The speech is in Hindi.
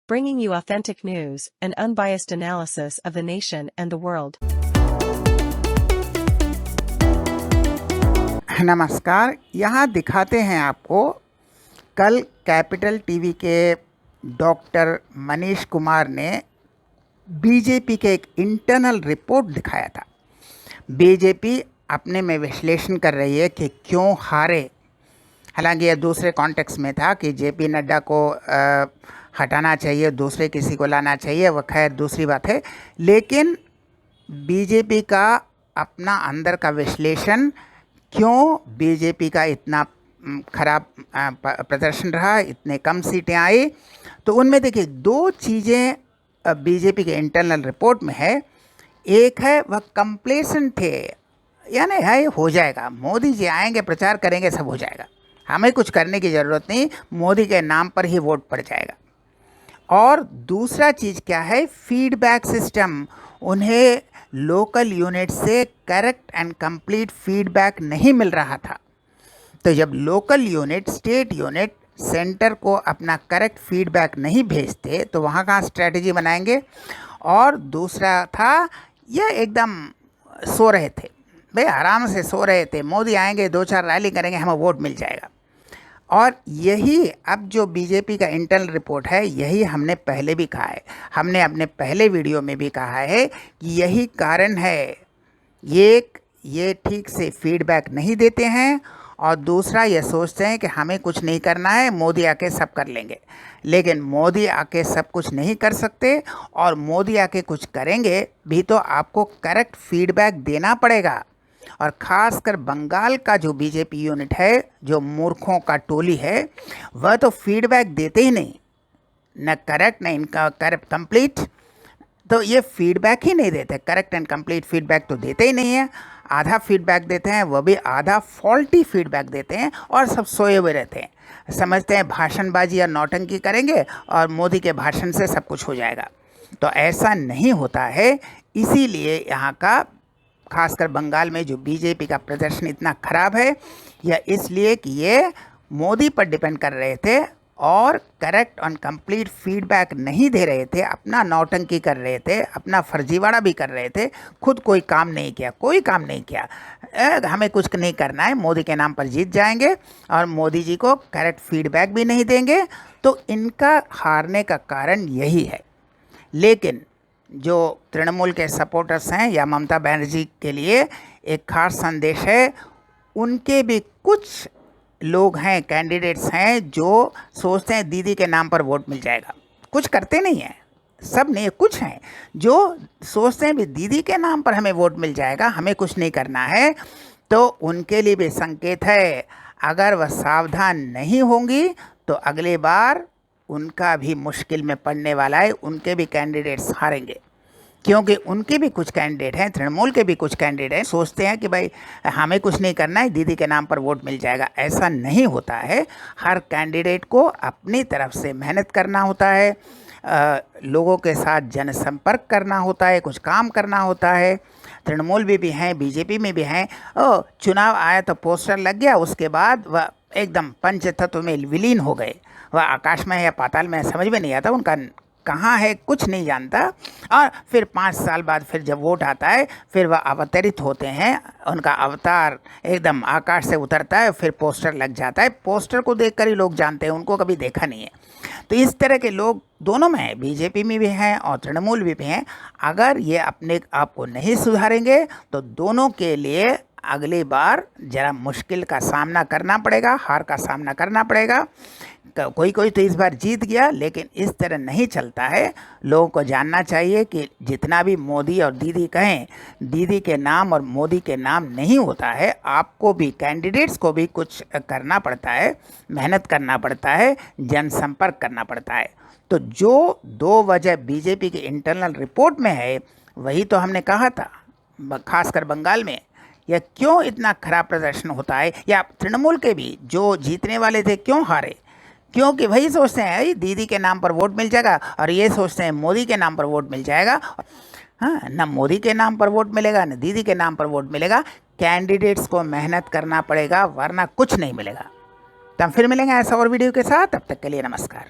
bringing you authentic news and unbiased analysis of the nation and the world. नमस्कार, यहाँ दिखाते हैं आपको कल कैपिटल टीवी के डॉक्टर मनीष कुमार ने बीजेपी के एक इंटरनल रिपोर्ट दिखाया था। बीजेपी अपने में विश्लेषण कर रही है कि क्यों हारे। हालांकि यह दूसरे कॉन्टेक्स्ट में था कि जेपी नड्डा को हटाना चाहिए, दूसरे किसी को लाना चाहिए, वह खैर दूसरी बात है। लेकिन बीजेपी का अपना अंदर का विश्लेषण, क्यों बीजेपी का इतना खराब प्रदर्शन रहा, इतने कम सीटें आई, तो उनमें देखिए दो चीज़ें बीजेपी के इंटरनल रिपोर्ट में है। एक है वह कंप्लेसेंट थे, यानी है हो जाएगा, मोदी जी आएंगे, प्रचार करेंगे, सब हो जाएगा, हमें कुछ करने की ज़रूरत नहीं, मोदी के नाम पर ही वोट पड़ जाएगा। और दूसरा चीज़ क्या है, फीडबैक सिस्टम। उन्हें लोकल यूनिट से करेक्ट एंड कंप्लीट फीडबैक नहीं मिल रहा था। तो जब local unit, state unit centre को अपना करेक्ट फीडबैक नहीं भेजते तो वहाँ कहाँ स्ट्रेटजी बनाएंगे। और दूसरा था, यह एकदम सो रहे थे भाई, आराम से सो रहे थे, मोदी आएंगे, 2-4 रैली करेंगे, हमें वोट मिल जाएगा। और यही अब जो बीजेपी का इंटरनल रिपोर्ट है, यही हमने पहले भी कहा है, हमने अपने पहले वीडियो में भी कहा है कि यही कारण है। ये ठीक से फीडबैक नहीं देते हैं, और दूसरा ये सोचते हैं कि हमें कुछ नहीं करना है, मोदी आके सब कर लेंगे। लेकिन मोदी आके सब कुछ नहीं कर सकते, और मोदी आके कुछ करेंगे भी तो आपको करेक्ट फीडबैक देना पड़ेगा। और ख़ासकर बंगाल का जो बीजेपी यूनिट है, जो मूर्खों का टोली है, वह तो फीडबैक देते ही नहीं, न करेक्ट न इनका करेक्ट कंप्लीट। तो ये फीडबैक ही नहीं देते, करेक्ट एंड कंप्लीट फीडबैक तो देते ही नहीं है। आधा फीडबैक देते हैं, वह भी आधा फॉल्टी फीडबैक देते हैं, और सब सोए हुए रहते हैं, समझते हैं भाषणबाजी या नौटंकी करेंगे और मोदी के भाषण से सब कुछ हो जाएगा। तो ऐसा नहीं होता है। इसीलिए यहाँ का खासकर बंगाल में जो बीजेपी का प्रदर्शन इतना खराब है, यह इसलिए कि ये मोदी पर डिपेंड कर रहे थे और करेक्ट और कंप्लीट फीडबैक नहीं दे रहे थे, अपना नौटंकी कर रहे थे, अपना फर्जीवाड़ा भी कर रहे थे, खुद कोई काम नहीं किया, कोई काम नहीं किया। हमें कुछ नहीं करना है, मोदी के नाम पर जीत जाएंगे, और मोदी जी को करेक्ट फीडबैक भी नहीं देंगे। तो इनका हारने का कारण यही है। लेकिन जो तृणमूल के सपोर्टर्स हैं या ममता बनर्जी के लिए एक खास संदेश है, उनके भी कुछ लोग हैं, कैंडिडेट्स हैं, जो सोचते हैं दीदी के नाम पर वोट मिल जाएगा। कुछ करते नहीं हैं, सब नहीं, कुछ हैं जो सोचते हैं भी दीदी के नाम पर हमें वोट मिल जाएगा, हमें कुछ नहीं करना है। तो उनके लिए भी संकेत है, अगर वह सावधान नहीं होंगी तो अगली बार उनका भी मुश्किल में पड़ने वाला है, उनके भी कैंडिडेट्स हारेंगे। क्योंकि उनके भी कुछ कैंडिडेट हैं, तृणमूल के भी कुछ कैंडिडेट हैं, सोचते हैं कि भाई हमें कुछ नहीं करना है, दीदी के नाम पर वोट मिल जाएगा। ऐसा नहीं होता है। हर कैंडिडेट को अपनी तरफ से मेहनत करना होता है, लोगों के साथ जनसंपर्क करना होता है, कुछ काम करना होता है। तृणमूल भी हैं, बीजेपी में भी हैं। चुनाव आया तो पोस्टर लग गया, उसके बाद वह एकदम पंचतत्व में विलीन हो गए। वह आकाश में है या पाताल में, समझ में नहीं आता उनका कहाँ है, कुछ नहीं जानता। और फिर 5 साल बाद फिर जब वोट आता है, फिर वह अवतरित होते हैं, उनका अवतार एकदम आकाश से उतरता है, फिर पोस्टर लग जाता है। पोस्टर को देखकर ही लोग जानते हैं, उनको कभी देखा नहीं है। तो इस तरह के लोग दोनों में हैं, बीजेपी में भी हैं और तृणमूल भी हैं। अगर ये अपने आप को नहीं सुधारेंगे तो दोनों के लिए अगली बार ज़रा मुश्किल का सामना करना पड़ेगा, हार का सामना करना पड़ेगा। कोई तो इस बार जीत गया, लेकिन इस तरह नहीं चलता है। लोगों को जानना चाहिए कि जितना भी मोदी और दीदी कहें, दीदी के नाम और मोदी के नाम नहीं होता है। आपको भी, कैंडिडेट्स को भी कुछ करना पड़ता है, मेहनत करना पड़ता है, जनसंपर्क करना पड़ता है। तो जो 2 वजह बीजेपी के इंटरनल रिपोर्ट में है, वही तो हमने कहा था। खासकर बंगाल में यह क्यों इतना खराब प्रदर्शन होता है, या तृणमूल के भी जो जीतने वाले थे क्यों हारे, क्योंकि वही सोचते हैं दीदी के नाम पर वोट मिल जाएगा, और ये सोचते हैं मोदी के नाम पर वोट मिल जाएगा। हाँ, ना मोदी के नाम पर वोट मिलेगा, ना दीदी के नाम पर वोट मिलेगा। कैंडिडेट्स को मेहनत करना पड़ेगा, वरना कुछ नहीं मिलेगा। तो हम फिर मिलेंगे ऐसा और वीडियो के साथ। तब तक के लिए नमस्कार।